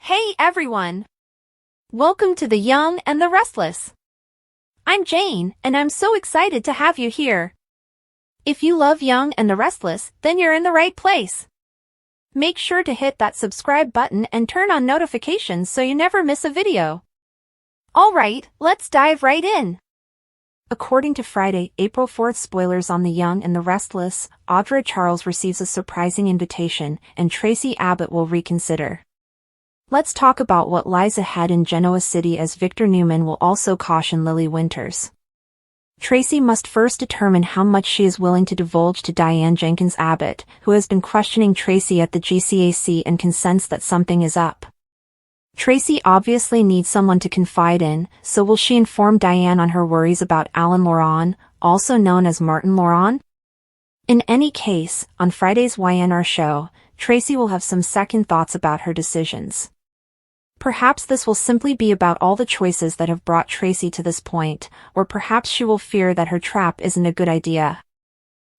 Hey everyone! Welcome to The Young and the Restless. I'm Jane, and I'm so excited to have you here. If you love Young and the Restless, then you're in the right place. Make sure to hit that subscribe button and turn on notifications so you never miss a video. Alright, let's dive right in. According to Friday, April 4th spoilers on The Young and the Restless, Audra Charles receives a surprising invitation, and Traci Abbott will reconsider. Let's talk about what lies ahead in Genoa City, as Victor Newman will also caution Lily Winters. Traci must first determine how much she is willing to divulge to Diane Jenkins Abbott, who has been questioning Traci at the GCAC and can sense that something is up. Traci obviously needs someone to confide in, so will she inform Diane on her worries about Alan Laurent, also known as Martin Laurent? In any case, on Friday's YNR show, Traci will have some second thoughts about her decisions. Perhaps this will simply be about all the choices that have brought Traci to this point, or perhaps she will fear that her trap isn't a good idea.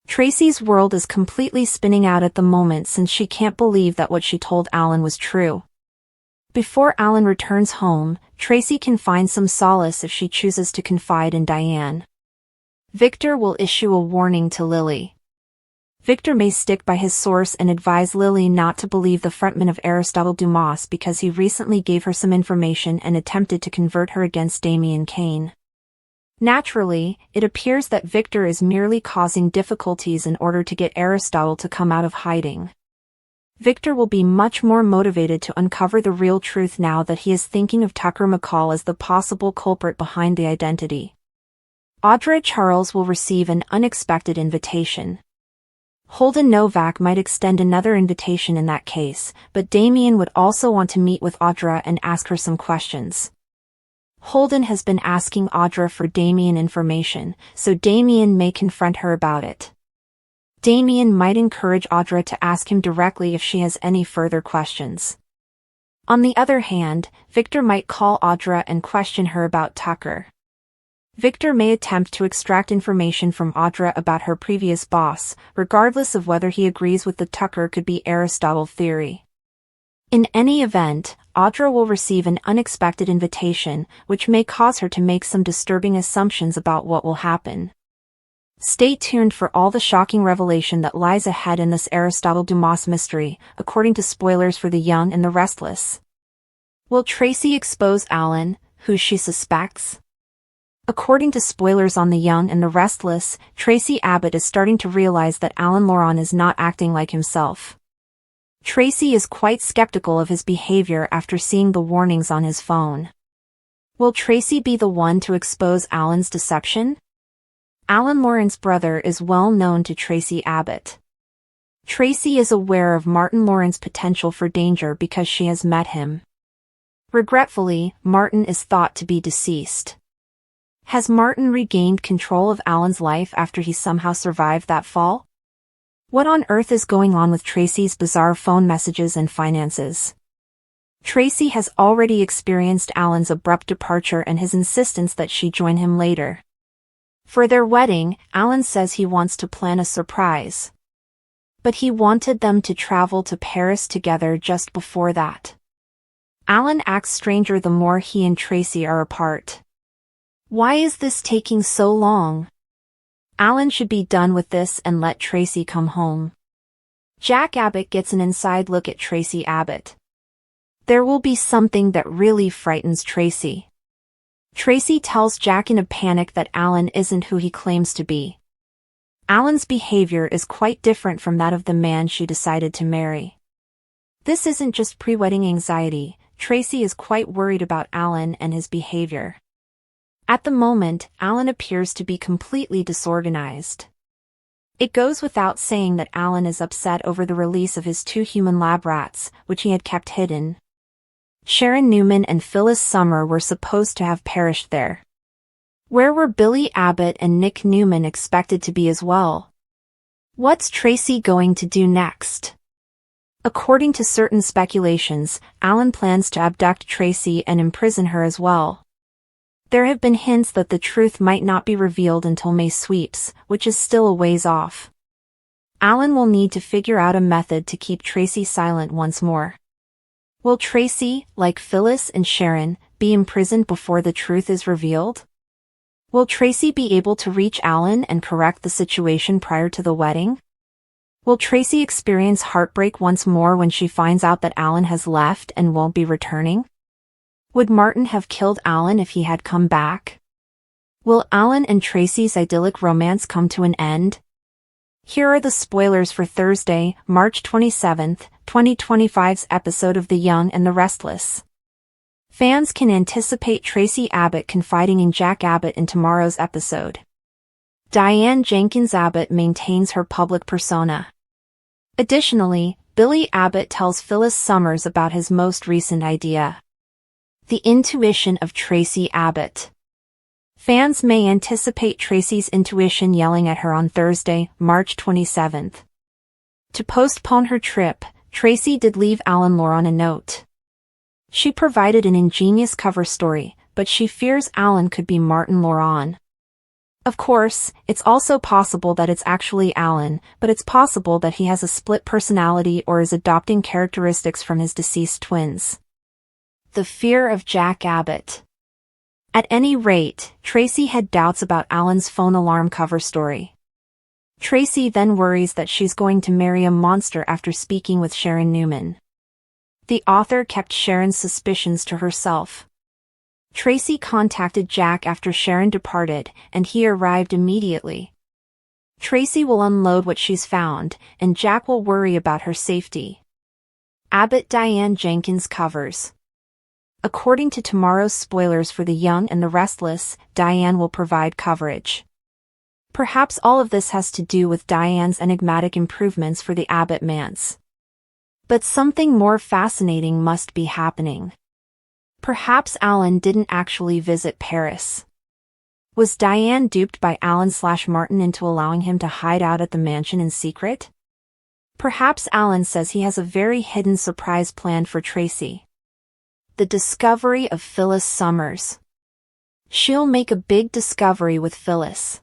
Traci's world is completely spinning out at the moment since she can't believe that what she told Alan was true. Before Alan returns home, Traci can find some solace if she chooses to confide in Diane. Victor will issue a warning to Lily. Victor may stick by his source and advise Lily not to believe the frontman of Aristotle Dumas because he recently gave her some information and attempted to convert her against Damien Kane. Naturally, it appears that Victor is merely causing difficulties in order to get Aristotle to come out of hiding. Victor will be much more motivated to uncover the real truth now that he is thinking of Tucker McCall as the possible culprit behind the identity. Audra Charles will receive an unexpected invitation. Holden Novak might extend another invitation in that case, but Damien would also want to meet with Audra and ask her some questions. Holden has been asking Audra for Damien information, so Damien may confront her about it. Damien might encourage Audra to ask him directly if she has any further questions. On the other hand, Victor might call Audra and question her about Tucker. Victor may attempt to extract information from Audra about her previous boss, regardless of whether he agrees with the Tucker could be Aristotle theory. In any event, Audra will receive an unexpected invitation, which may cause her to make some disturbing assumptions about what will happen. Stay tuned for all the shocking revelation that lies ahead in this Aristotle Dumas mystery, according to spoilers for The Young and the Restless. Will Traci expose Alan, who she suspects? According to spoilers on The Young and the Restless, Traci Abbott is starting to realize that Alan Laurent is not acting like himself. Traci is quite skeptical of his behavior after seeing the warnings on his phone. Will Traci be the one to expose Alan's deception? Alan Laurent's brother is well known to Traci Abbott. Traci is aware of Martin Laurent's potential for danger because she has met him. Regretfully, Martin is thought to be deceased. Has Martin regained control of Alan's life after he somehow survived that fall? What on earth is going on with Traci's bizarre phone messages and finances? Traci has already experienced Alan's abrupt departure and his insistence that she join him later. For their wedding, Alan says he wants to plan a surprise. But he wanted them to travel to Paris together just before that. Alan acts stranger the more he and Traci are apart. Why is this taking so long? Alan should be done with this and let Traci come home. Jack Abbott gets an inside look at Traci Abbott. There will be something that really frightens Traci. Traci tells Jack in a panic that Alan isn't who he claims to be. Alan's behavior is quite different from that of the man she decided to marry. This isn't just pre-wedding anxiety. Traci is quite worried about Alan and his behavior. At the moment, Alan appears to be completely disorganized. It goes without saying that Alan is upset over the release of his 2 human lab rats, which he had kept hidden. Sharon Newman and Phyllis Summer were supposed to have perished there. Where were Billy Abbott and Nick Newman expected to be as well? What's Traci going to do next? According to certain speculations, Alan plans to abduct Traci and imprison her as well. There have been hints that the truth might not be revealed until May sweeps, which is still a ways off. Alan will need to figure out a method to keep Traci silent once more. Will Traci, like Phyllis and Sharon, be imprisoned before the truth is revealed? Will Traci be able to reach Alan and correct the situation prior to the wedding? Will Traci experience heartbreak once more when she finds out that Alan has left and won't be returning? Would Martin have killed Alan if he had come back? Will Alan and Traci's idyllic romance come to an end? Here are the spoilers for Thursday, March 27, 2025's episode of The Young and the Restless. Fans can anticipate Traci Abbott confiding in Jack Abbott in tomorrow's episode. Diane Jenkins Abbott maintains her public persona. Additionally, Billy Abbott tells Phyllis Summers about his most recent idea. The intuition of Traci Abbott. Fans may anticipate Traci's intuition yelling at her on Thursday, March 27. To postpone her trip, Traci did leave Alan Loron a note. She provided an ingenious cover story, but she fears Alan could be Martin Loron. Of course, it's also possible that it's actually Alan, but it's possible that he has a split personality or is adopting characteristics from his deceased twins. The fear of Jack Abbott. At any rate, Traci had doubts about Alan's phone alarm cover story. Traci then worries that she's going to marry a monster after speaking with Sharon Newman. The author kept Sharon's suspicions to herself. Traci contacted Jack after Sharon departed, and he arrived immediately. Traci will unload what she's found, and Jack will worry about her safety. Abbott Diane Jenkins covers. According to tomorrow's spoilers for The Young and the Restless, Diane will provide coverage. Perhaps all of this has to do with Diane's enigmatic improvements for the Abbott manse. But something more fascinating must be happening. Perhaps Alan didn't actually visit Paris. Was Diane duped by Alan/Martin into allowing him to hide out at the mansion in secret? Perhaps Alan says he has a very hidden surprise planned for Traci. The discovery of Phyllis Summers. She'll make a big discovery with Phyllis.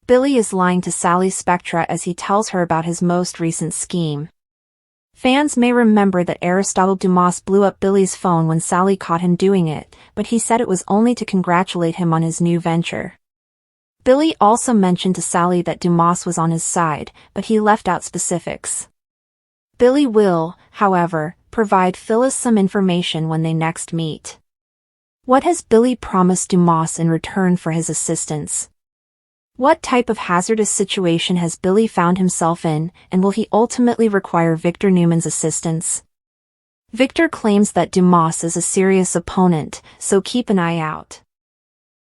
Billy is lying to Sally Spectra as he tells her about his most recent scheme. Fans may remember that Aristotle Dumas blew up Billy's phone when Sally caught him doing it, but he said it was only to congratulate him on his new venture. Billy also mentioned to Sally that Dumas was on his side, but he left out specifics. Billy will, however, provide Phyllis some information when they next meet. What has Billy promised Dumas in return for his assistance? What type of hazardous situation has Billy found himself in, and will he ultimately require Victor Newman's assistance? Victor claims that Dumas is a serious opponent, so keep an eye out.